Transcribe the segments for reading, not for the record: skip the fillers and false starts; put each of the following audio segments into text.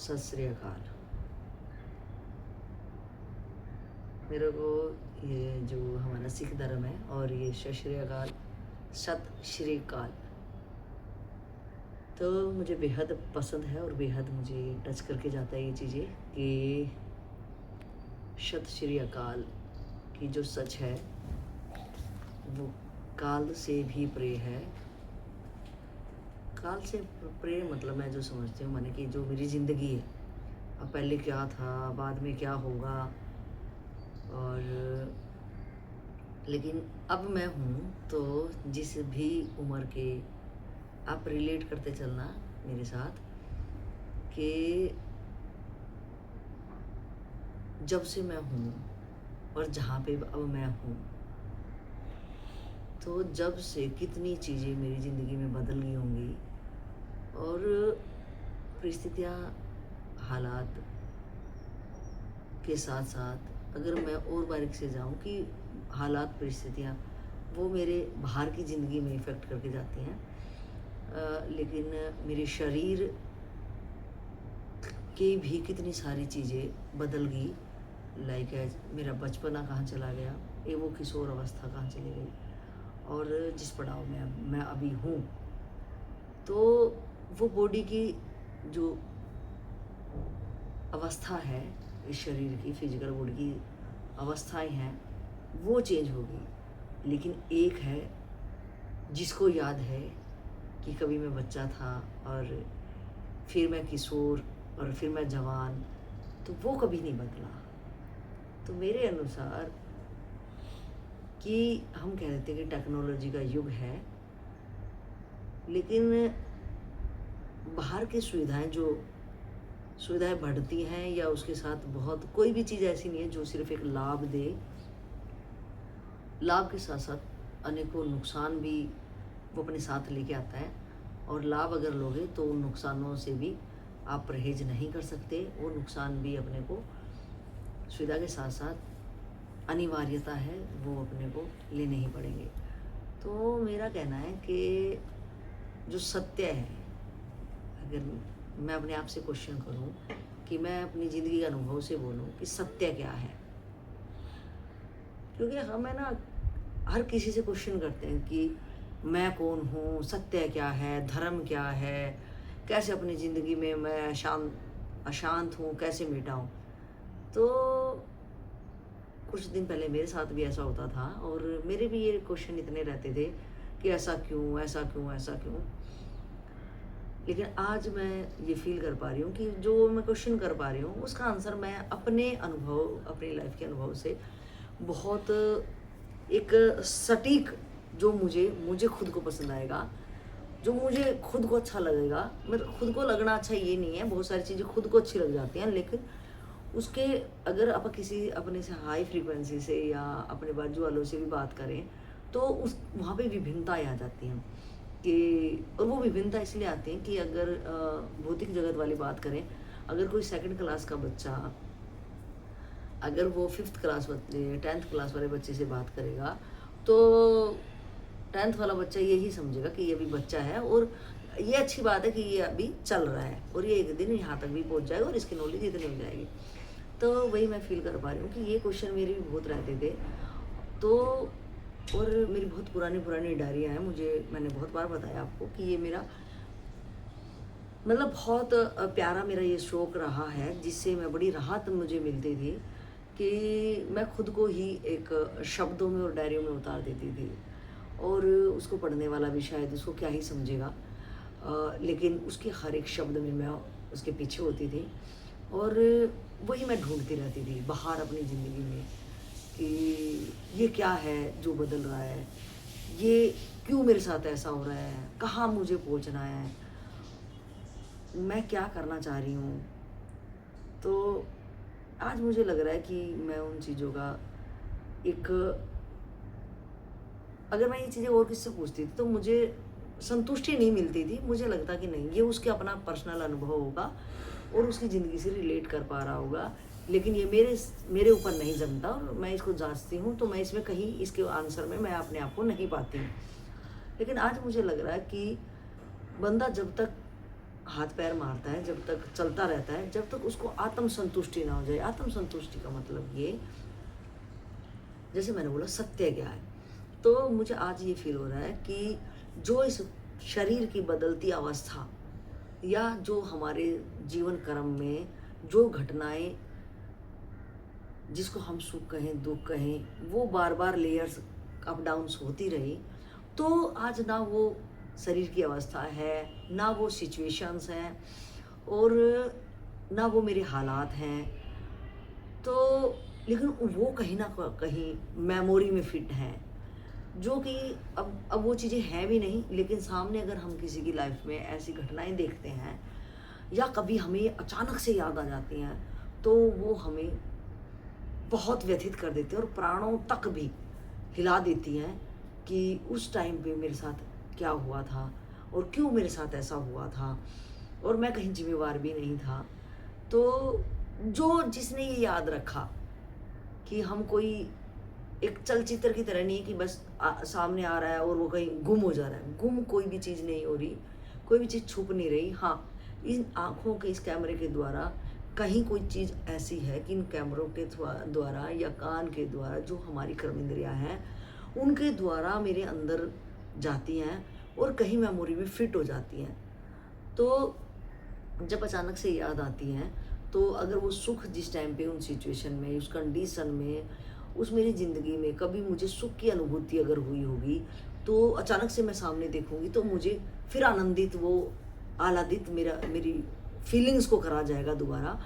सत श्री अकाल। मेरे को ये जो हमारा सिख धर्म है और ये सत श्री अकाल, सत श्री अकाल तो मुझे बेहद पसंद है और बेहद मुझे टच करके जाता है ये चीज़ें कि सत श्री अकाल की जो सच है वो काल से भी प्रिय है। काल से प्रिय मतलब मैं जो समझती हूँ माने कि जो मेरी ज़िंदगी है, अब पहले क्या था, बाद में क्या होगा, और लेकिन अब मैं हूँ तो जिस भी उम्र के आप रिलेट करते चलना मेरे साथ कि जब से मैं हूँ और जहाँ पे अब मैं हूँ तो जब से कितनी चीज़ें मेरी ज़िंदगी में बदल गई होंगी और परिस्थितियाँ हालात के साथ साथ अगर मैं और बारीक से जाऊँ कि हालात परिस्थितियाँ वो मेरे बाहर की ज़िंदगी में इफ़ेक्ट करके जाती हैं, लेकिन मेरे शरीर की भी कितनी सारी चीज़ें बदल गई। लाइक मेरा बचपना कहाँ चला गया, ये वो किशोर अवस्था कहाँ चली गई, और जिस पड़ाव में मैं अभी हूँ तो वो बॉडी की जो अवस्था है, इस शरीर की फिजिकल बॉडी की अवस्थाएं हैं वो चेंज होगी। लेकिन एक है जिसको याद है कि कभी मैं बच्चा था और फिर मैं किशोर और फिर मैं जवान, तो वो कभी नहीं बदला। तो मेरे अनुसार कि हम कह देते हैं कि टेक्नोलॉजी का युग है, लेकिन बाहर की सुविधाएं बढ़ती हैं या उसके साथ बहुत कोई भी चीज़ ऐसी नहीं है जो सिर्फ एक लाभ दे। लाभ के साथ साथ अनेकों नुकसान भी वो अपने साथ लेके आता है, और लाभ अगर लोगे तो उन नुकसानों से भी आप परहेज नहीं कर सकते। वो नुकसान भी अपने को सुविधा के साथ साथ अनिवार्यता है, वो अपने को लेने ही पड़ेंगे। तो मेरा कहना है कि जो सत्य है, अगर मैं अपने आप से क्वेश्चन करूं कि मैं अपनी ज़िंदगी के अनुभव से बोलूं कि सत्य क्या है, क्योंकि हम है ना हर किसी से क्वेश्चन करते हैं कि मैं कौन हूँ, सत्य क्या है, धर्म क्या है, कैसे अपनी ज़िंदगी में मैं अशांत हूँ कैसे मिटाऊँ। तो कुछ दिन पहले मेरे साथ भी ऐसा होता था और मेरे भी ये क्वेश्चन इतने रहते थे कि ऐसा क्यों, ऐसा क्यों, ऐसा क्यों। लेकिन आज मैं ये फील कर पा रही हूँ कि जो मैं क्वेश्चन कर पा रही हूँ उसका आंसर मैं अपने अनुभव, अपनी लाइफ के अनुभव से बहुत एक सटीक, जो मुझे खुद को पसंद आएगा, जो मुझे खुद को अच्छा लगेगा। मतलब खुद को लगना अच्छा ये नहीं है, बहुत सारी चीज़ें खुद को अच्छी लग जाती हैं, लेकिन उसके अगर आप किसी अपने से हाई फ्रीक्वेंसी से या अपने बाजू वालों से भी बात करें तो उस वहाँ पे विभिन्नताएं आ जाती हैं कि, और वो विभिन्नता इसलिए आती हैं कि अगर भौतिक जगत वाली बात करें, अगर कोई सेकंड क्लास का बच्चा अगर वो 5th क्लास 10th क्लास वाले बच्चे से बात करेगा तो 10th वाला बच्चा यही समझेगा कि ये अभी बच्चा है और ये अच्छी बात है कि ये अभी चल रहा है और ये एक दिन यहाँ तक भी पहुँच जाएगा और इसकी नॉलेज इतनी हो जाएगी। तो वही मैं फील कर पा रही हूँ कि ये क्वेश्चन मेरे भी बहुत रहते थे। तो और मेरी बहुत पुरानी डायरियाँ हैं, मैंने बहुत बार बताया आपको कि ये मेरा मतलब बहुत प्यारा मेरा ये शौक़ रहा है, जिससे मैं बड़ी राहत मुझे मिलती थी कि मैं खुद को ही एक शब्दों में और डायरियों में उतार देती थी, और उसको पढ़ने वाला भी शायद उसको क्या ही समझेगा, लेकिन उसके हर एक शब्द में मैं उसके पीछे होती थी और वही मैं ढूंढती रहती थी बाहर अपनी ज़िंदगी में कि ये क्या है जो बदल रहा है, ये क्यों मेरे साथ ऐसा हो रहा है, कहाँ मुझे पहुँचना है, मैं क्या करना चाह रही हूँ। तो आज मुझे लग रहा है कि मैं उन चीज़ों का एक, अगर मैं ये चीज़ें और किससे पूछती थी तो मुझे संतुष्टि नहीं मिलती थी। मुझे लगता कि नहीं, ये उसके अपना पर्सनल अनुभव होगा और उसकी ज़िंदगी से रिलेट कर पा रहा होगा, लेकिन ये मेरे ऊपर नहीं जमता और मैं इसको जांचती हूँ तो मैं इसमें कहीं इसके आंसर में मैं अपने आप को नहीं पाती हूँ। लेकिन आज मुझे लग रहा है कि बंदा जब तक हाथ पैर मारता है, जब तक चलता रहता है, जब तक उसको आत्म संतुष्टि ना हो जाए। आत्म संतुष्टि का मतलब ये, जैसे मैंने बोला सत्य क्या है, तो मुझे आज ये फील हो रहा है कि जो इस शरीर की बदलती अवस्था या जो हमारे जीवन क्रम में जो घटनाएं, जिसको हम सुख कहें दुख कहें, वो बार बार लेयर्स अप डाउन्स होती रही, तो आज ना वो शरीर की अवस्था है, ना वो सिचुएशंस हैं, और ना वो मेरे हालात हैं, तो लेकिन वो कहीं ना कहीं मेमोरी में फिट हैं, जो कि अब वो चीज़ें हैं भी नहीं, लेकिन सामने अगर हम किसी की लाइफ में ऐसी घटनाएं देखते हैं या कभी हमें अचानक से याद आ जाती हैं, तो वो हमें बहुत व्यथित कर देते हैं और प्राणों तक भी हिला देती हैं कि उस टाइम पे मेरे साथ क्या हुआ था और क्यों मेरे साथ ऐसा हुआ था, और मैं कहीं जिम्मेवार भी नहीं था। तो जो जिसने ये याद रखा कि हम कोई एक चलचित्र की तरह नहीं कि बस सामने आ रहा है और वो कहीं गुम हो जा रहा है, गुम कोई भी चीज़ नहीं हो रही, कोई भी चीज़ छुप नहीं रही। हाँ, इन आँखों के इस कैमरे के द्वारा कहीं कोई चीज़ ऐसी है कि इन कैमरों के द्वारा या कान के द्वारा जो हमारी कर्म इंद्रियाँ हैं उनके द्वारा मेरे अंदर जाती हैं और कहीं मेमोरी में फिट हो जाती हैं। तो जब अचानक से याद आती हैं, तो अगर वो सुख जिस टाइम पे उन सिचुएशन में, उस कंडीशन में, उस मेरी ज़िंदगी में कभी मुझे सुख की अनुभूति अगर हुई होगी, तो अचानक से मैं सामने देखूंगी तो मुझे फिर आनंदित, वो आह्लादित मेरी फीलिंग्स को करा जाएगा दोबारा,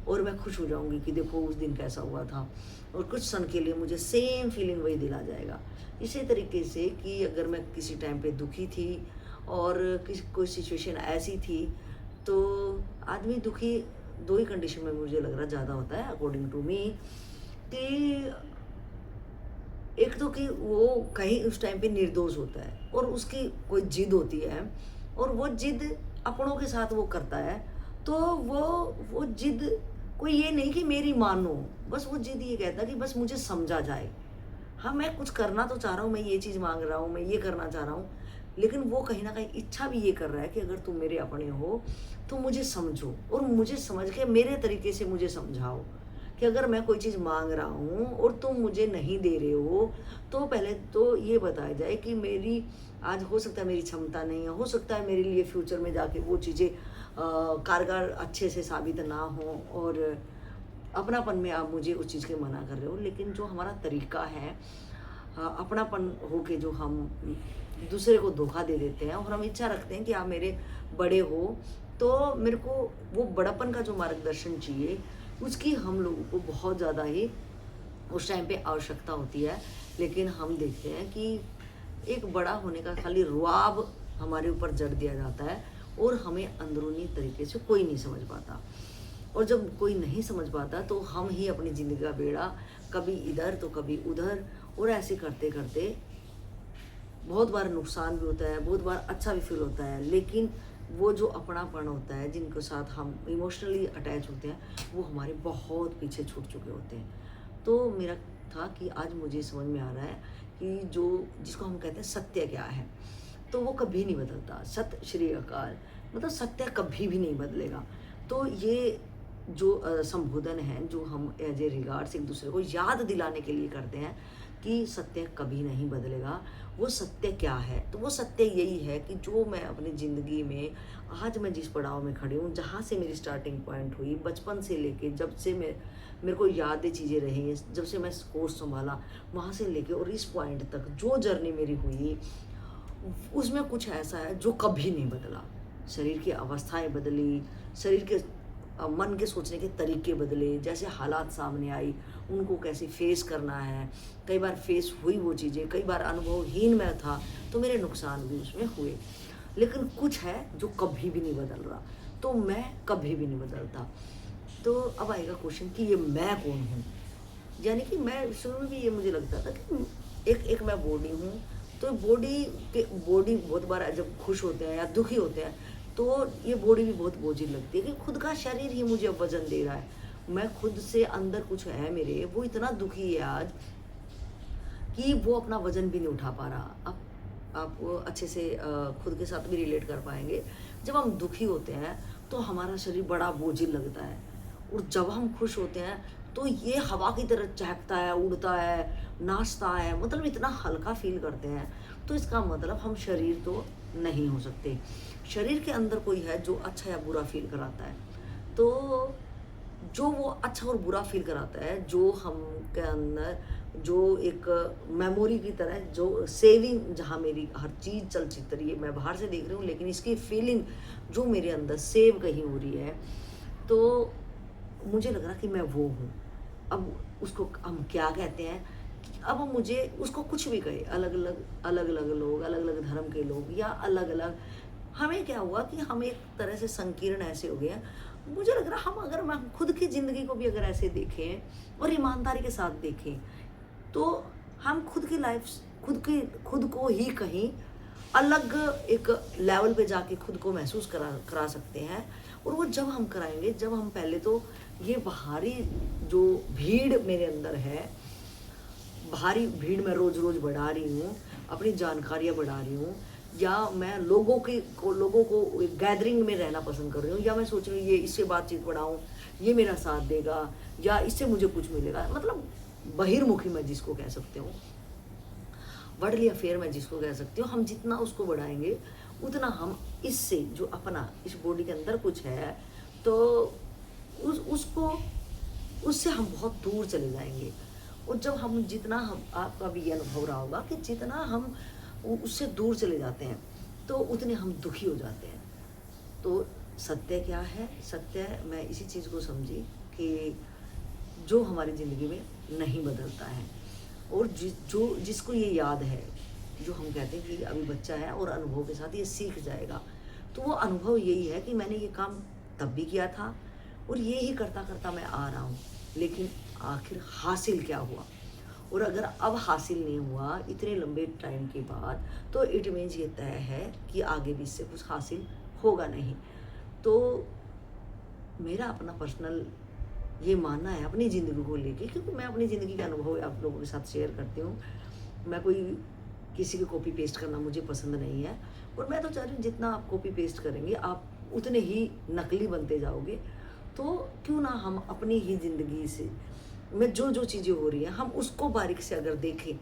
और मैं खुश हो जाऊंगी कि देखो उस दिन कैसा हुआ था, और कुछ क्षण के लिए मुझे सेम फीलिंग वही दिला जाएगा। इसी तरीके से कि अगर मैं किसी टाइम पे दुखी थी और कोई सिचुएशन ऐसी थी, तो आदमी दुखी दो ही कंडीशन में मुझे लग रहा ज़्यादा होता है अकॉर्डिंग टू मी, कि एक तो कि वो कहीं उस टाइम पे निर्दोष होता है और उसकी कोई जिद होती है, और वो जिद अपनों के साथ वो करता है, तो वो जिद कोई ये नहीं कि मेरी मानो, बस वो जिद ये कहता है कि बस मुझे समझा जाए। हाँ, मैं कुछ करना तो चाह रहा हूँ, मैं ये चीज़ मांग रहा हूँ, मैं ये करना चाह रहा हूँ, लेकिन वो कहीं ना कहीं इच्छा भी ये कर रहा है कि अगर तुम मेरे अपने हो तो मुझे समझो, और मुझे समझ के मेरे तरीके से मुझे समझाओ कि अगर मैं कोई चीज़ मांग रहा हूँ और तुम मुझे नहीं दे रहे हो, तो पहले तो ये बताया जाए कि मेरी आज हो सकता है मेरी क्षमता नहीं है, हो सकता है मेरे लिए फ्यूचर में जाके वो चीज़ें कारगर अच्छे से साबित ना हो, और अपनापन में आप मुझे उस चीज़ के मना कर रहे हो। लेकिन जो हमारा तरीका है अपनापन हो के जो हम दूसरे को धोखा दे देते हैं, और हम इच्छा रखते हैं कि आप मेरे बड़े हो, तो मेरे को वो बड़प्पन का जो मार्गदर्शन चाहिए उसकी हम लोगों को बहुत ज़्यादा ही उस टाइम पे आवश्यकता होती है। लेकिन हम देखते हैं कि एक बड़ा होने का खाली रुआब हमारे ऊपर जड़ दिया जाता है, और हमें अंदरूनी तरीके से कोई नहीं समझ पाता, और जब कोई नहीं समझ पाता तो हम ही अपनी ज़िंदगी का बेड़ा कभी इधर तो कभी उधर, और ऐसे करते करते बहुत बार नुकसान भी होता है, बहुत बार अच्छा भी फील होता है, लेकिन वो जो अपनापन होता है जिनके साथ हम इमोशनली अटैच होते हैं, वो हमारे बहुत पीछे छूट चुके होते हैं। तो मेरा था कि आज मुझे समझ में आ रहा है कि जो जिसको हम कहते हैं सत्य क्या है, तो वो कभी नहीं बदलता। सत्य श्री अकाल, मतलब सत्य कभी भी नहीं बदलेगा। तो ये जो संबोधन है जो हम एज ए रिगार्ड्स एक दूसरे को याद दिलाने के लिए करते हैं कि सत्य कभी नहीं बदलेगा। वो सत्य क्या है? तो वो सत्य यही है कि जो मैं अपनी ज़िंदगी में आज मैं जिस पड़ाव में खड़ी हूँ, जहाँ से मेरी स्टार्टिंग पॉइंट हुई, बचपन से लेके जब से मेरे को यादें चीज़ें रही, जब से मैं कोर्स संभाला वहाँ से लेके और इस पॉइंट तक जो जर्नी मेरी हुई, उसमें कुछ ऐसा है जो कभी नहीं बदला। शरीर की अवस्थाएं बदली, शरीर के मन के सोचने के तरीके बदले, जैसे हालात सामने आई उनको कैसे फेस करना है, कई बार फेस हुई वो चीज़ें, कई बार अनुभवहीन मैं था तो मेरे नुकसान भी उसमें हुए, लेकिन कुछ है जो कभी भी नहीं बदल रहा, तो मैं कभी भी नहीं बदलता। तो अब आएगा क्वेश्चन कि ये मैं कौन हूँ। यानी कि मैं शुरू में भी ये मुझे लगता था कि एक मैं बॉडी हूँ, तो बॉडी बहुत बार जब खुश होते हैं या दुखी होते हैं तो ये बॉडी भी बहुत बोझिल लगती है कि खुद का शरीर ही मुझे वजन दे रहा है, मैं खुद से अंदर कुछ है मेरे, वो इतना दुखी है आज कि वो अपना वजन भी नहीं उठा पा रहा। अब आप अच्छे से खुद के साथ भी रिलेट कर पाएंगे। जब हम दुखी होते हैं तो हमारा शरीर बड़ा बोझिल लगता है, और जब हम खुश होते हैं तो ये हवा की तरह चहकता है, उड़ता है, नाचता है, मतलब इतना हल्का फील करते हैं। तो इसका मतलब हम शरीर तो नहीं हो सकते। शरीर के अंदर कोई है जो अच्छा या बुरा फील कराता है। तो जो वो अच्छा और बुरा फील कराता है, जो हम के अंदर जो एक मेमोरी की तरह, जो सेविंग, जहाँ मेरी हर चीज़ चल चित्र रही है, मैं बाहर से देख रही हूँ लेकिन इसकी फीलिंग जो मेरे अंदर सेव कहीं हो रही है, तो मुझे लग रहा कि मैं वो हूँ। अब उसको हम क्या कहते हैं, अब मुझे उसको कुछ भी कहे, अलग अलग लोग, अलग अलग धर्म के लोग, या अलग अलग, हमें क्या हुआ कि हम एक तरह से संकीर्ण ऐसे हो गए हैं। मुझे लग रहा, हम खुद की ज़िंदगी को भी अगर ऐसे देखें और ईमानदारी के साथ देखें, तो हम खुद की लाइफ, खुद को ही कहीं अलग एक लेवल पे जाके खुद को महसूस करा सकते हैं। और वो जब हम कराएंगे, जब हम पहले तो ये बाहरी जो भीड़ मेरे अंदर है, बाहरी भीड़ में रोज रोज बढ़ा रही हूँ, अपनी जानकारियाँ बढ़ा रही हूँ, या मैं लोगों को गैदरिंग में रहना पसंद कर रही हूँ, या मैं सोच रही हूँ ये इससे बातचीत बढ़ाऊँ, ये मेरा साथ देगा, या इससे मुझे कुछ मिलेगा, मतलब बहिर्मुखी मैं जिसको कह सकते हूँ, वर्डली अफेयर मैं जिसको कह सकती हूँ, हम जितना उसको बढ़ाएंगे उतना हम इससे जो अपना इस बॉडी के अंदर कुछ है, तो उससे हम बहुत दूर चले जाएंगे। और जब हम जितना, हम आपका भी ये अनुभव रहा होगा कि जितना हम उससे दूर चले जाते हैं तो उतने हम दुखी हो जाते हैं। तो सत्य क्या है? सत्य, मैं इसी चीज़ को समझी कि जो हमारी ज़िंदगी में नहीं बदलता है, और जिसको ये याद है, जो हम कहते हैं कि अभी बच्चा है और अनुभव के साथ ये सीख जाएगा, तो वो अनुभव यही है कि मैंने ये काम तब भी किया था और ये ही करता करता मैं आ रहा हूँ, लेकिन आखिर हासिल क्या हुआ? और अगर अब हासिल नहीं हुआ इतने लंबे टाइम के बाद, तो इट मीन्स ये तय है कि आगे भी इससे कुछ हासिल होगा नहीं। तो मेरा अपना पर्सनल ये मानना है अपनी ज़िंदगी को लेके, क्योंकि मैं अपनी ज़िंदगी के अनुभव आप लोगों के साथ शेयर करती हूँ। मैं कोई किसी की कॉपी पेस्ट करना मुझे पसंद नहीं है, और मैं तो चाह रही हूँ जितना आप कॉपी पेस्ट करेंगे आप उतने ही नकली बनते जाओगे। तो क्यों ना हम अपनी ही ज़िंदगी से में जो चीज़ें हो रही हैं, हम उसको बारीक से अगर देखें,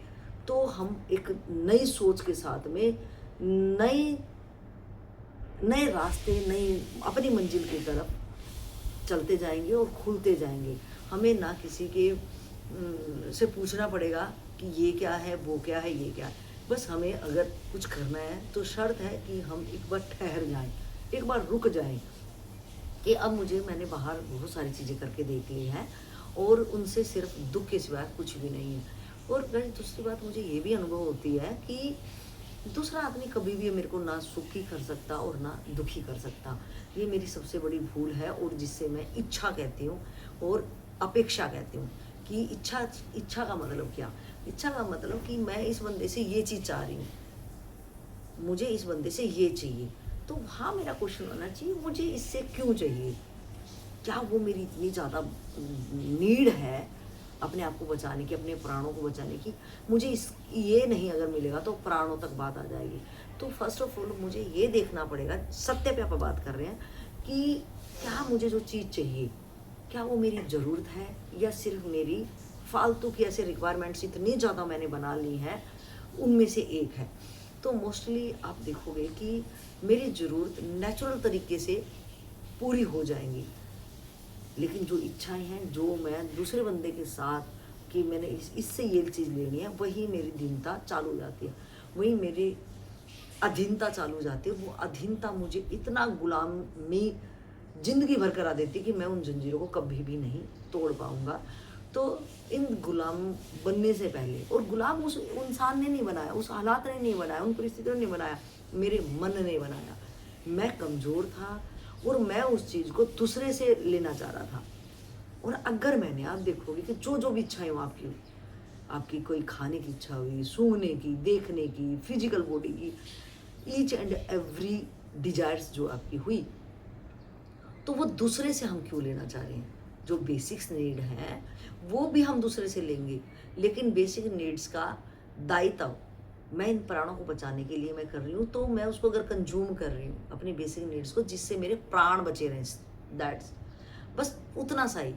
तो हम एक नई सोच के साथ में नई नए रास्ते, नई अपनी मंजिल की तरफ चलते जाएंगे और खुलते जाएंगे। हमें ना किसी के से पूछना पड़ेगा कि ये क्या है, वो क्या है, ये क्या है। बस हमें अगर कुछ करना है तो शर्त है कि हम एक बार ठहर जाएं, एक बार रुक जाएं कि अब मैंने बाहर बहुत सारी चीज़ें करके देख ली हैं और उनसे सिर्फ दुख के सिवाय कुछ भी नहीं है। और दूसरी बात मुझे ये भी अनुभव होती है कि दूसरा आदमी कभी भी मेरे को ना सुखी कर सकता और ना दुखी कर सकता। ये मेरी सबसे बड़ी भूल है, और जिससे मैं इच्छा कहती हूँ और अपेक्षा कहती हूँ। कि इच्छा का मतलब क्या? इच्छा का मतलब कि मैं इस बंदे से ये चीज़ चाह रही हूँ, मुझे इस बंदे से ये चाहिए। तो वहाँ मेरा क्वेश्चन होना चाहिए, मुझे इससे क्यों चाहिए? क्या वो मेरी इतनी ज़्यादा नीड है अपने आप को बचाने की, अपने प्राणों को बचाने की? मुझे ये नहीं अगर मिलेगा तो प्राणों तक बात आ जाएगी। तो फर्स्ट ऑफ ऑल मुझे ये देखना पड़ेगा, सत्य पे आप बात कर रहे हैं, कि क्या मुझे जो चीज़ चाहिए, क्या वो मेरी ज़रूरत है या सिर्फ मेरी फालतू की ऐसे रिक्वायरमेंट्स इतनी ज़्यादा मैंने बना ली हैं, उनमें से एक है। तो मोस्टली आप देखोगे कि मेरी ज़रूरत नेचुरल तरीके से पूरी हो जाएंगी, लेकिन जो इच्छाएं हैं, जो मैं दूसरे बंदे के साथ कि मैंने इससे ये चीज़ लेनी है, वही मेरी दीनता चालू हो जाती है, वही मेरी अधीनता चालू हो जाती है। वो अधीनता मुझे इतना गुलामी ज़िंदगी भर करा देती है कि मैं उन जंजीरों को कभी भी नहीं तोड़ पाऊँगा। तो इन गुलाम बनने से पहले, और गुलाम उस इंसान ने नहीं बनाया, उस हालात ने नहीं बनाया, उन परिस्थितियों ने नहीं बनाया, मेरे मन ने बनाया। मैं कमज़ोर था और मैं उस चीज़ को दूसरे से लेना चाह रहा था। और अगर मैंने, आप देखोगे कि जो भी इच्छाएं हो आपकी कोई खाने की इच्छा हुई, सूंघने की, देखने की, फिजिकल बॉडी की, ईच एंड एवरी डिजायर्स जो आपकी हुई, तो वो दूसरे से हम क्यों लेना चाह रहे हैं? जो बेसिक्स नीड हैं वो भी हम दूसरे से लेंगे, लेकिन बेसिक नीड्स का दायित्व मैं इन प्राणों को बचाने के लिए मैं कर रही हूँ, तो मैं उसको अगर कंज्यूम कर रही हूँ अपनी बेसिक नीड्स को, जिससे मेरे प्राण बचे रहें, दैट्स बस उतना सा ही,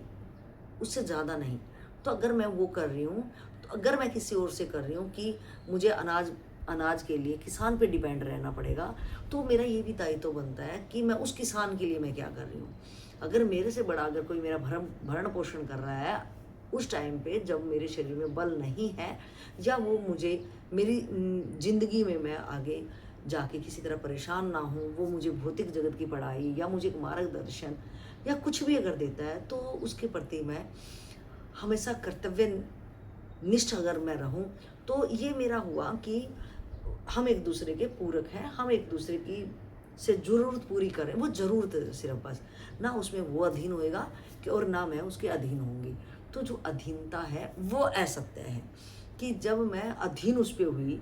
उससे ज़्यादा नहीं। तो अगर मैं वो कर रही हूँ, तो अगर मैं किसी और से कर रही हूँ कि मुझे अनाज के लिए किसान पे डिपेंड रहना पड़ेगा, तो मेरा ये भी दायित्व बनता है कि मैं उस किसान के लिए मैं क्या कर रही हूँ। अगर मेरे से बड़ा अगर कोई मेरा भरण पोषण कर रहा है उस टाइम पे जब मेरे शरीर में बल नहीं है, या वो मुझे मेरी जिंदगी में मैं आगे जाके किसी तरह परेशान ना हूँ, वो मुझे भौतिक जगत की पढ़ाई या मुझे एक मार्गदर्शन या कुछ भी अगर देता है, तो उसके प्रति मैं हमेशा कर्तव्य निष्ठ अगर मैं रहूं, तो ये मेरा हुआ कि हम एक दूसरे के पूरक हैं, हम एक दूसरे की से ज़रूरत पूरी करें, वो ज़रूरत है सिर्फ बस, ना उसमें वो अधीन होएगा कि और ना मैं उसके अधीन होंगी। तो जो अधीनता है वो असत्य है कि जब मैं अधीन उस पर हुई,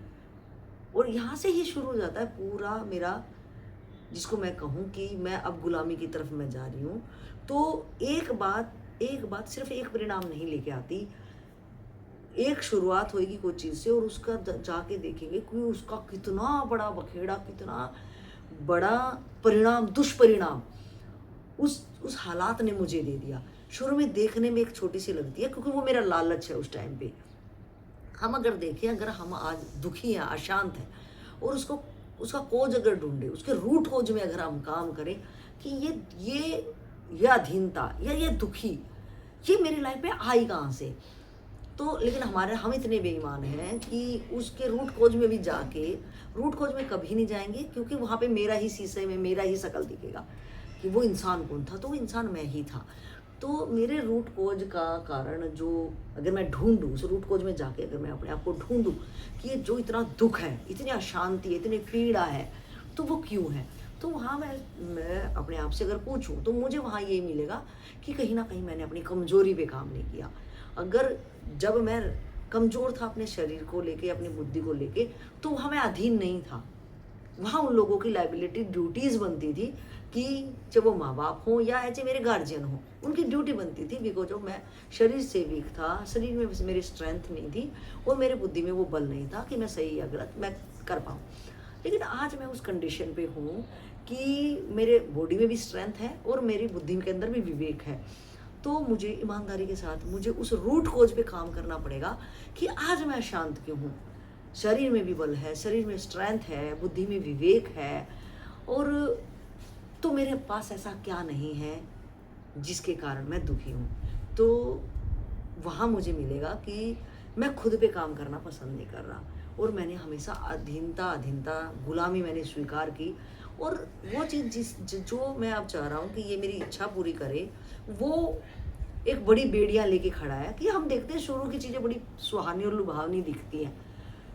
और यहाँ से ही शुरू हो जाता है पूरा मेरा, जिसको मैं कहूँ कि मैं अब गुलामी की तरफ मैं जा रही हूँ। तो एक बात सिर्फ एक परिणाम नहीं लेके आती, एक शुरुआत होगी कोई चीज़ से, और उसका जाके देखेंगे कि उसका कितना बड़ा बखेड़ा, कितना बड़ा परिणाम, दुष्परिणाम उस हालात ने मुझे दे दिया। शुरू में देखने में एक छोटी सी लगती है, क्योंकि वो मेरा लालच है उस टाइम पे। हम अगर देखें, अगर हम आज दुखी हैं, अशांत हैं, और उसका कोज अगर ढूंढे, उसके रूट कोज में अगर हम काम करें कि ये अधीनता या ये दुखी ये मेरी लाइफ में आई कहाँ से, तो लेकिन हम इतने बेईमान हैं कि उसके रूट खोज में भी जाके, रूट खोज में कभी नहीं जाएंगे, क्योंकि वहाँ पे मेरा ही शीशे में मेरा ही शकल दिखेगा कि वो इंसान कौन था, तो वो इंसान मैं ही था। तो मेरे रूट खोज का कारण जो अगर मैं ढूंढूं, उस रूट खोज में जाके अगर मैं अपने आप को ढूंढूं कि ये जो इतना दुख है, इतनी अशांति है, इतनी पीड़ा है, तो वो क्यों है, तो वहाँ मैं अपने आप से अगर पूछूं, तो मुझे वहाँ ये मिलेगा कि कहीं ना कहीं मैंने अपनी कमजोरी पे काम नहीं किया। अगर जब मैं कमज़ोर था अपने शरीर को लेके, अपनी बुद्धि को लेके, तो वहाँ मैं अधीन नहीं था। वहाँ उन लोगों की लाइबिलिटी, ड्यूटीज़ बनती थी कि जब वो माँ बाप हों या ऐसे मेरे गार्जियन हों, उनकी ड्यूटी बनती थी, बिकॉज जो मैं शरीर से वीक था, शरीर में मेरी स्ट्रेंथ नहीं थी, और मेरे बुद्धि में वो बल नहीं था कि मैं सही या गलत मैं कर पाऊँ। लेकिन आज मैं उस कंडीशन पे हूँ कि मेरे बॉडी में भी स्ट्रेंथ है और मेरी बुद्धि के अंदर भी विवेक है। तो मुझे ईमानदारी के साथ मुझे उस रूट खोज पे काम करना पड़ेगा कि आज मैं अशांत क्यों हूँ। शरीर में भी बल है, शरीर में स्ट्रेंथ है, बुद्धि में विवेक है, और तो मेरे पास ऐसा क्या नहीं है जिसके कारण मैं दुखी हूँ। तो वहाँ मुझे मिलेगा कि मैं खुद पे काम करना पसंद नहीं कर रहा, और मैंने हमेशा अधीनता गुलामी मैंने स्वीकार की, और वो चीज़ जो मैं अब चाह रहा हूँ कि ये मेरी इच्छा पूरी करे, वो एक बड़ी बेड़ियाँ लेके खड़ा है कि हम देखते हैं शुरू की चीज़ें बड़ी सुहानी और लुभावनी दिखती हैं,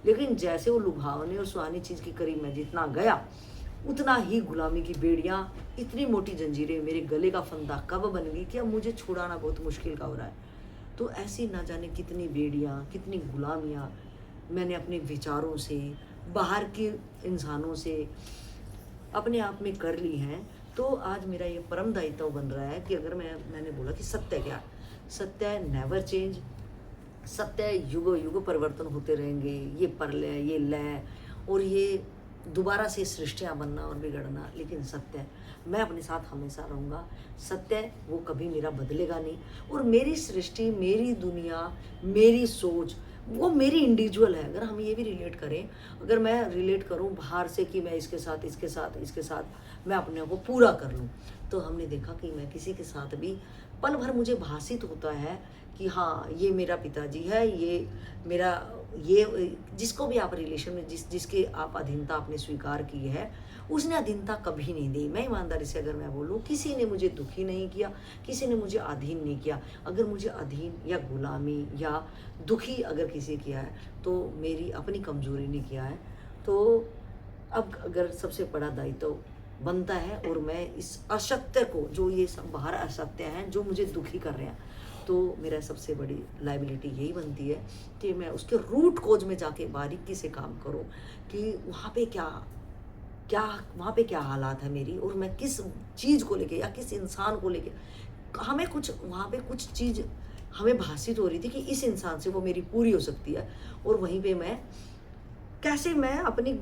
लेकिन जैसे वो लुभावनी और सुहानी चीज़ के करीब मैं जितना गया, उतना ही गुलामी की बेड़ियाँ, इतनी मोटी जंजीरें, मेरे गले का फंदा कब बन गई कि अब मुझे छुड़ाना बहुत मुश्किल का हो रहा है। तो ऐसी ना जाने कितनी बेड़ियाँ, कितनी गुलामियाँ मैंने अपने विचारों से, बाहर के इंसानों से अपने आप में कर ली हैं। तो आज मेरा ये परम दायित्व बन रहा है कि अगर मैंने बोला कि सत्य क्या, सत्य नेवर चेंज, सत्य युग युग परिवर्तन होते रहेंगे, ये प्रलय, ये लय, और ये दोबारा से सृष्टियाँ बनना और बिगड़ना, लेकिन सत्य मैं अपने साथ हमेशा रहूँगा। सत्य वो कभी मेरा बदलेगा नहीं, और मेरी सृष्टि, मेरी दुनिया, मेरी सोच वो मेरी इंडिविजुअल है। अगर हम ये भी रिलेट करें, अगर मैं रिलेट करूं बाहर से कि मैं इसके साथ मैं अपने आप को पूरा कर लूं, तो हमने देखा कि मैं किसी के साथ भी पल भर मुझे भासित होता है कि हाँ ये मेरा पिताजी है, ये जिसको भी आप रिलेशन में जिसके आप अधीनता आपने स्वीकार की है, उसने अधीनता कभी नहीं दी। मैं ईमानदारी से अगर मैं बोलूँ, किसी ने मुझे दुखी नहीं किया, किसी ने मुझे अधीन नहीं किया। अगर मुझे अधीन या गुलामी या दुखी अगर किसी किया है, तो मेरी अपनी कमजोरी ने किया है। तो अब अगर सबसे बड़ा दायित्व बनता है, और मैं इस असत्य को, जो ये सब बाहर असत्य हैं जो मुझे दुखी कर रहे हैं, तो मेरा सबसे बड़ी लाइबिलिटी यही बनती है कि मैं उसके रूट कोज में जाके बारीकी से काम करूं कि वहाँ पे क्या हालात है मेरी, और मैं किस चीज़ को लेके या किस इंसान को लेके, हमें कुछ वहाँ पे कुछ चीज़ हमें भासित हो रही थी कि इस इंसान से वो मेरी पूरी हो सकती है, और वहीं पे मैं कैसे मैं अपनी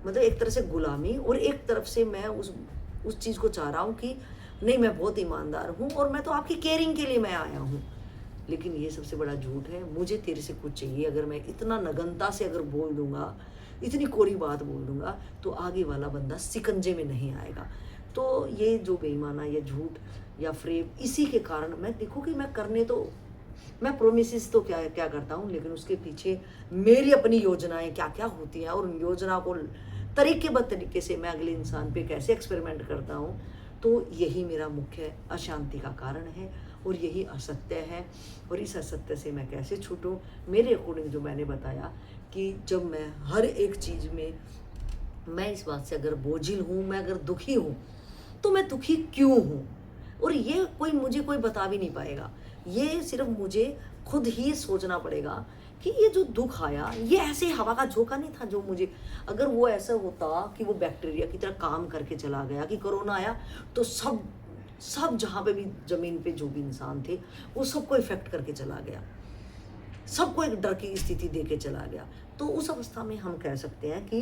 मतलब एक तरह से गुलामी और एक तरफ से मैं उस चीज़ को चाह रहा हूँ कि नहीं मैं बहुत ईमानदार हूँ और मैं तो आपकी केयरिंग के लिए मैं आया हूँ। लेकिन ये सबसे बड़ा झूठ है। मुझे तेरे से कुछ चाहिए, अगर मैं इतना नग्नता से अगर बोल दूंगा, इतनी कोरी बात बोल दूंगा, तो आगे वाला बंदा शिकंजे में नहीं आएगा। तो ये जो बेईमाना या झूठ या फ्रेब, इसी के कारण मैं देखो कि मैं प्रोमिस तो क्या क्या करता हूँ, लेकिन उसके पीछे मेरी अपनी योजनाएं क्या क्या होती हैं और उन योजना को तरीके ब तरीके से मैं अगले इंसान पे कैसे एक्सपेरिमेंट करता हूँ। तो यही मेरा मुख्य अशांति का कारण है और यही असत्य है। और इस असत्य से मैं कैसे छूटूं, मेरे अकॉर्डिंग जो मैंने बताया कि जब मैं हर एक चीज़ में मैं इस बात से अगर बोझिल हूँ, मैं अगर दुखी हूँ, तो मैं दुखी क्यों हूँ, और ये मुझे कोई बता भी नहीं पाएगा। ये सिर्फ मुझे खुद ही सोचना पड़ेगा कि ये जो दुख आया ये ऐसे हवा का झोंका नहीं था जो मुझे, अगर वो ऐसा होता कि वो बैक्टीरिया की तरह काम करके चला गया, कि कोरोना आया तो सब जहाँ पे भी ज़मीन पे जो भी इंसान थे वो सबको इफेक्ट करके चला गया, सबको एक डर की स्थिति दे के चला गया, तो उस अवस्था में हम कह सकते हैं कि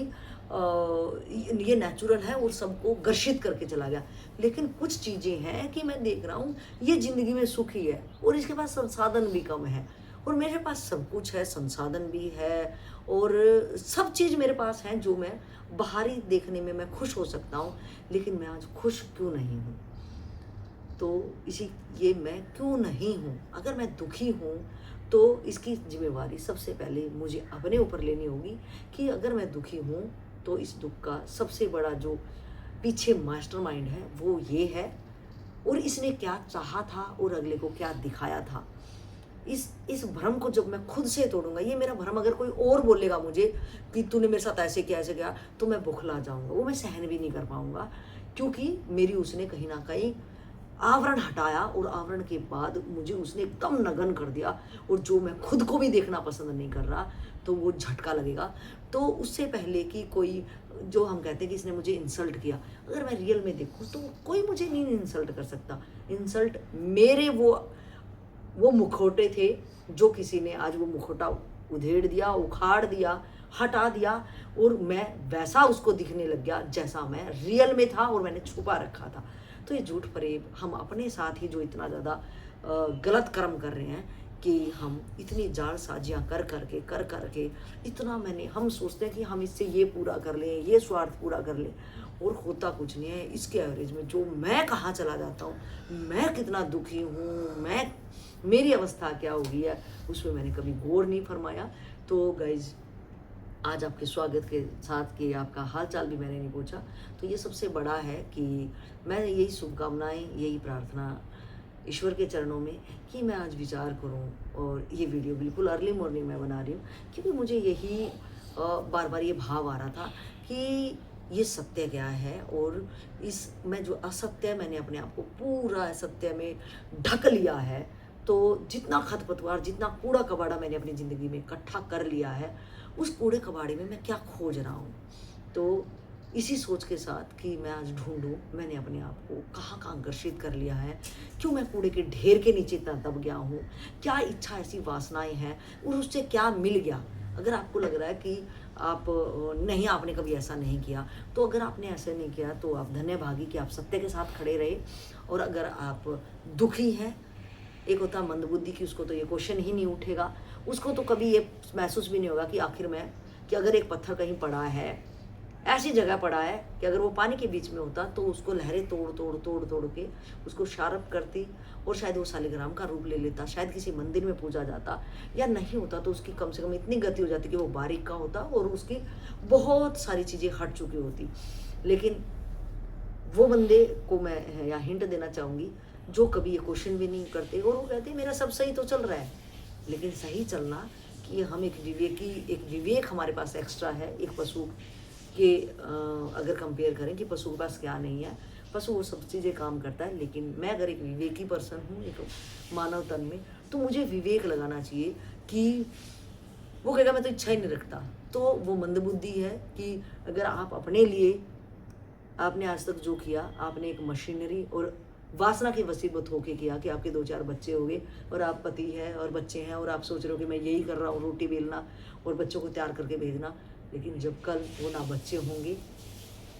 ये नेचुरल है और सबको घर्षित करके चला गया। लेकिन कुछ चीज़ें हैं कि मैं देख रहा हूँ ये ज़िंदगी में सुख ही है और इसके पास संसाधन भी कम है, और मेरे पास सब कुछ है, संसाधन भी है और सब चीज़ मेरे पास है जो मैं बाहरी देखने में मैं खुश हो सकता हूँ, लेकिन मैं आज खुश क्यों नहीं हूँ। तो ये मैं क्यों नहीं हूँ, अगर मैं दुखी हूँ तो इसकी जिम्मेवारी सबसे पहले मुझे अपने ऊपर लेनी होगी कि अगर मैं दुखी हूँ तो इस दुख का सबसे बड़ा जो पीछे मास्टरमाइंड है वो ये है, और इसने क्या चाहा था और अगले को क्या दिखाया था। इस भ्रम को जब मैं खुद से तोड़ूंगा, ये मेरा भ्रम अगर कोई और बोलेगा मुझे कि तूने मेरे साथ ऐसे किया, तो मैं बौखला जाऊंगा, वो मैं सहन भी नहीं कर पाऊंगा, क्योंकि मेरी उसने कहीं ना कहीं आवरण हटाया और आवरण के बाद मुझे उसने एकदम नगन कर दिया, और जो मैं खुद को भी देखना पसंद नहीं कर रहा तो वो झटका लगेगा। तो उससे पहले कि कोई, जो हम कहते हैं कि इसने मुझे इंसल्ट किया, अगर मैं रियल में देखूँ तो कोई मुझे नहीं इंसल्ट कर सकता। इंसल्ट मेरे वो मुखौटे थे जो किसी ने आज वो मुखौटा उधेड़ दिया, उखाड़ दिया, हटा दिया, और मैं वैसा उसको दिखने लग गया जैसा मैं रियल में था और मैंने छुपा रखा था। तो ये झूठ फरेब हम अपने साथ ही जो इतना ज़्यादा गलत कर्म कर रहे हैं कि हम इतनी जालसाजियाँ कर करके इतना हम सोचते हैं कि हम इससे ये पूरा कर लें, ये स्वार्थ पूरा कर लें, और होता कुछ नहीं है। इसके एवरेज में जो मैं कहाँ चला जाता हूँ, मैं कितना दुखी हूँ, मेरी अवस्था क्या हो गई है, उस पर मैंने कभी गौर नहीं फरमाया। तो गाइज, आज आपके स्वागत के साथ कि आपका हाल चाल भी मैंने नहीं पूछा, तो ये सबसे बड़ा है कि मैं यही शुभकामनाएं, यही प्रार्थना ईश्वर के चरणों में कि मैं आज विचार करूं। और ये वीडियो बिल्कुल अर्ली मॉर्निंग में बना रही हूँ क्योंकि मुझे यही बार बार ये भाव आ रहा था कि ये सत्य क्या है, और मैं जो असत्य है मैंने अपने आप को पूरा असत्य में ढक लिया है। तो जितना खरपतवार, जितना कूड़ा कबाड़ा मैंने अपनी ज़िंदगी में इकट्ठा कर लिया है, उस कूड़े कबाड़े में मैं क्या खोज रहा हूँ। तो इसी सोच के साथ कि मैं आज ढूंढूं मैंने अपने आप को कहाँ आकर्षित कर लिया है, क्यों मैं कूड़े के ढेर के नीचे इतना दब गया हूँ, क्या इच्छा ऐसी वासनाएं हैं और उससे क्या मिल गया। अगर आपको लग रहा है कि आपने कभी ऐसा नहीं किया, तो अगर आपने ऐसा नहीं किया तो आप धन्यभागी कि आप सत्य के साथ खड़े रहे। और अगर आप दुखी हैं, एक होता मंदबुद्धि की, उसको तो ये क्वेश्चन ही नहीं उठेगा, उसको तो कभी ये महसूस भी नहीं होगा कि आखिर में कि अगर एक पत्थर कहीं पड़ा है, ऐसी जगह पड़ा है कि अगर वो पानी के बीच में होता तो उसको लहरें तोड़ के उसको शार्प करती और शायद वो शालिग्राम का रूप ले लेता, शायद किसी मंदिर में पूजा जाता, या नहीं होता तो उसकी कम से कम इतनी गति हो जाती कि वो बारीक का होता और उसकी बहुत सारी चीज़ें हट चुकी होती। लेकिन वो बंदे को मैं यहाँ हिंट देना चाहूँगी जो कभी ये क्वेश्चन भी नहीं करते और वो कहते मेरा सब सही तो चल रहा है। लेकिन सही चलना कि हम एक विवेक हमारे पास एक्स्ट्रा है, एक पशु के अगर कंपेयर करें कि पशु के पास क्या नहीं है, पशु वो सब चीज़ें काम करता है, लेकिन मैं अगर एक विवेकी पर्सन हूँ, एक मानव तन में, तो मुझे विवेक लगाना चाहिए कि वो कहेगा मैं तो इच्छा ही नहीं रखता, तो वो मंदबुद्धि है कि अगर आप अपने लिए आपने आज तक जो किया, आपने एक मशीनरी और वासना के वसीबत होके किया कि आपके 2-4 बच्चे हो गए और आप पति हैं और बच्चे हैं और आप सोच रहे हो कि मैं यही कर रहा हूँ, रोटी बेलना और बच्चों को तैयार करके भेजना, लेकिन जब कल वो ना बच्चे होंगे,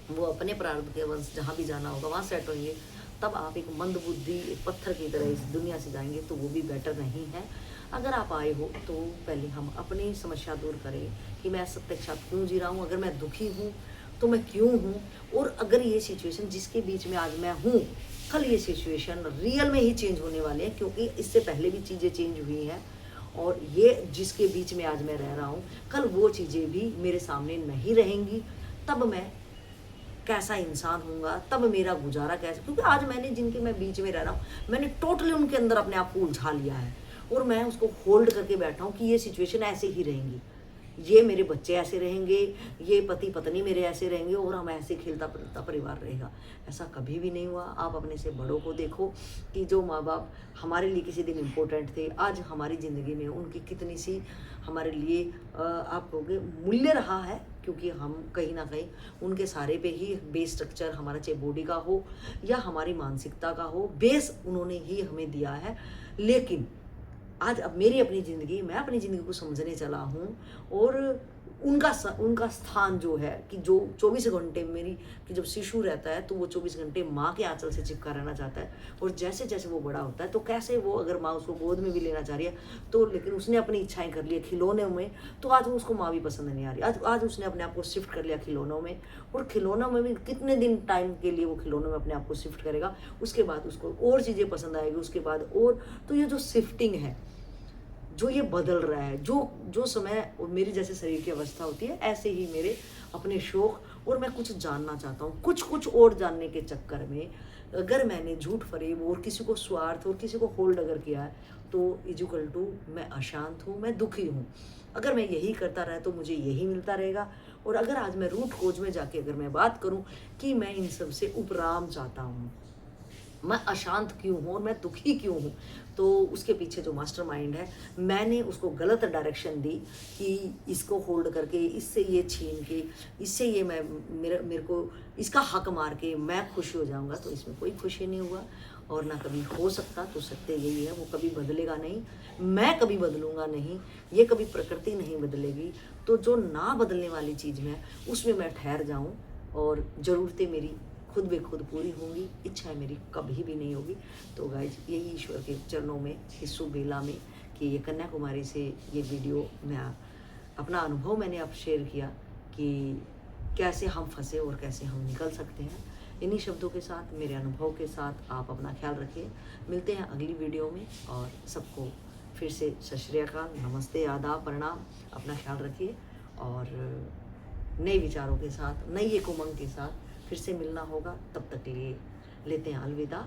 वो अपने प्रारब्ध के वंश जहाँ भी जाना होगा वहाँ सेट होंगे, तब आप एक मंद बुद्धि, एक पत्थर की तरह इस दुनिया से जाएंगे, तो वो भी बेटर नहीं है। अगर आप आए हो तो पहले हम अपनी समस्या दूर करें कि मैं सत्य के साथ क्यों जी रहा हूँ, अगर मैं दुखी हूँ तो मैं क्यों हूँ, और अगर ये सिचुएशन जिसके बीच में आज मैं हूँ, कल ये सिचुएशन रियल में ही चेंज होने वाले हैं, क्योंकि इससे पहले भी चीज़ें चेंज हुई हैं, और ये जिसके बीच में आज मैं रह रहा हूँ, कल वो चीज़ें भी मेरे सामने नहीं रहेंगी, तब मैं कैसा इंसान होऊंगा, तब मेरा गुजारा कैसे, क्योंकि आज मैंने जिनके मैं बीच में रह रहा हूँ, मैंने टोटली उनके अंदर अपने आप को उलझा लिया है, और मैं उसको होल्ड करके बैठा हूँ कि ये सिचुएशन ऐसे ही रहेंगी, ये मेरे बच्चे ऐसे रहेंगे, ये पति पत्नी मेरे ऐसे रहेंगे, और हम ऐसे खेलता फिरता परिवार रहेगा। ऐसा कभी भी नहीं हुआ। आप अपने से बड़ों को देखो कि जो माँ बाप हमारे लिए किसी दिन इम्पोर्टेंट थे, आज हमारी ज़िंदगी में उनकी कितनी सी हमारे लिए आप कहोगे मूल्य रहा है, क्योंकि हम कहीं ना कहीं उनके सारे पे ही बेस स्ट्रक्चर हमारा, चाहे बॉडी का हो या हमारी मानसिकता का हो, बेस उन्होंने ही हमें दिया है। लेकिन आज अब मेरी अपनी ज़िंदगी, मैं अपनी ज़िंदगी को समझने चला हूँ, और उनका स्थान जो है कि जो 24 घंटे मेरी, कि जब शिशु रहता है तो वो 24 घंटे माँ के आंचल से चिपका रहना चाहता है, और जैसे जैसे वो बड़ा होता है तो कैसे वो, अगर माँ उसको गोद में भी लेना चाह रही है तो, लेकिन उसने अपनी इच्छाएं कर ली खिलौने में, तो आज उसको माँ भी पसंद नहीं आ रही। आज उसने अपने आप को शिफ्ट कर लिया खिलौनों में, और खिलौनों में भी कितने दिन टाइम के लिए वो खिलौनों में अपने आप को शिफ्ट करेगा, उसके बाद उसको और चीज़ें पसंद आएगी, उसके बाद और। तो ये जो शिफ्टिंग है, जो ये बदल रहा है, जो समय और मेरी जैसे शरीर की अवस्था होती है, ऐसे ही मेरे अपने शौक, और मैं कुछ जानना चाहता हूँ, कुछ और जानने के चक्कर में अगर मैंने झूठ फरेब और किसी को स्वार्थ और किसी को होल्ड अगर किया है, तो इजुकल टू मैं अशांत हूँ, मैं दुखी हूँ। अगर मैं यही करता रहा तो मुझे यही मिलता रहेगा। और अगर आज मैं रूट खोज में जाके अगर मैं बात करूँ कि मैं इन सब से उपराम चाहता हूँ, मैं अशांत क्यों हूँ और मैं दुखी क्यों हूँ, तो उसके पीछे जो मास्टरमाइंड है, मैंने उसको गलत डायरेक्शन दी कि इसको होल्ड करके, इससे ये छीन के, इससे ये मेरे को इसका हक मार के मैं खुशी हो जाऊंगा, तो इसमें कोई खुशी नहीं हुआ और ना कभी हो सकता। तो सत्य यही है, वो कभी बदलेगा नहीं, मैं कभी बदलूंगा नहीं, ये कभी प्रकृति नहीं बदलेगी। तो जो ना बदलने वाली चीज़ में उसमें मैं ठहर जाऊँ, और ज़रूरतें मेरी खुद ब खुद पूरी होंगी, इच्छाएं मेरी कभी भी नहीं होगी। तो गाइज, यही ईश्वर के चरणों में इस शुभ बेला में कि ये कन्याकुमारी से ये वीडियो मैं अपना अनुभव मैंने अब शेयर किया कि कैसे हम फंसे और कैसे हम निकल सकते हैं। इन्हीं शब्दों के साथ, मेरे अनुभव के साथ आप अपना ख्याल रखिए। मिलते हैं अगली वीडियो में, और सबको फिर से सत श्री अकाल, नमस्ते, आदाब, प्रणाम। अपना ख्याल रखिए, और नए विचारों के साथ, नई एक उमंग के साथ फिर से मिलना होगा। तब तक के लिए लेते हैं अलविदा।